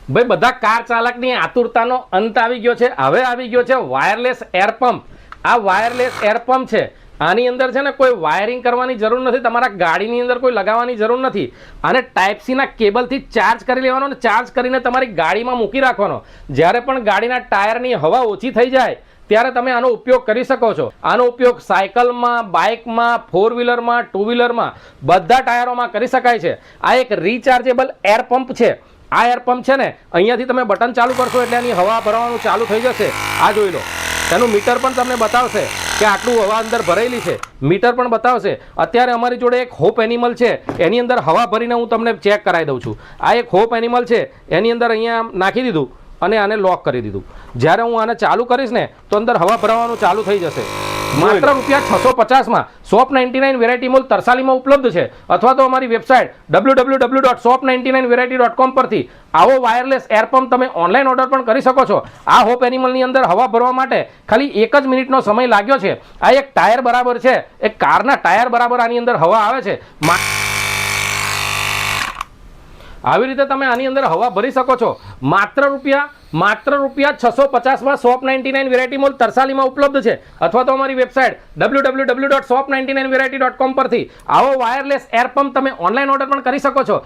ભાઈ બધા કાર ચાલકની આતુરતાનો અંત આવી ગયો છે। હવે આવી ગયો છે વાયરલેસ એર પંપ। આ વાયરલેસ એર પંપ છે, આની અંદર છે ને કોઈ વાયરિંગ કરવાની જરૂર નથી, તમારા ગાડીની અંદર કોઈ લગાવવાની જરૂર નથી। આને ટાઈપ સી ના કેબલથી ચાર્જ કરી લેવાનો અને ચાર્જ કરીને તમારી ગાડીમાં મૂકી રાખવાનો। જ્યારે પણ ગાડીના ટાયરની હવા ઓછી થઈ જાય ત્યારે તમે આનો ઉપયોગ કરી શકો છો। આનો ઉપયોગ સાયકલમાં, બાઇકમાં, ફોર વ્હીલરમાં, ટુ વ્હીલરમાં બધા ટાયરોમાં કરી શકાય છે। આ એક રિચાર્જેબલ એર પંપ છે। આ એર પંપ છે ને અહીંયાથી તમે બટન ચાલુ કરશો એટલે આની હવા ભરવાનું ચાલુ થઈ જશે। આ જોઈ લો, એનું મીટર પણ તમને બતાવશે કે આટલું હવા અંદર ભરેલી છે, મીટર પણ બતાવશે। અત્યારે અમારી જોડે એક હોપ એનિમલ છે, એની અંદર હવા ભરીને હું તમને ચેક કરાવી દઉં છું। આ એક હોપ એનિમલ છે, એની અંદર અહીંયા નાખી દીધું અને આને લોક કરી દીધું। જ્યારે હું આને ચાલુ કરીશ ને તો અંદર હવા ભરવાનું ચાલુ થઈ જશે। માત્ર ₹650માં shop99 વેરાયટી મોલ તરસાલીમાં ઉપલબ્ધ છે, અથવા તો અમારી વેબસાઇટ www.shop99variety.com પરથી આવો વાયરલેસ એર પંપ તમે ઓનલાઈન ઓર્ડર પણ કરી શકો છો। આ હોપ એનિમલની અંદર હવા ભરવા માટે ખાલી 1 જ મિનિટનો સમય લાગ્યો છે। આ એક ટાયર બરાબર છે, એક કારના ટાયર બરાબર આની અંદર હવા આવે છે। આવી રીતે તમે આની અંદર હવા ભરી શકો છો। માત્ર ₹650માં shop99 વેરાયટી મોલ તરસાલીમાં ઉપલબ્ધ છે, અથવા તો અમારી વેબસાઇટ www.shop99variety.com પરથી આવો વાયરલેસ એર પંપ તમે ઓનલાઈન ઓર્ડર પણ કરી શકો છો।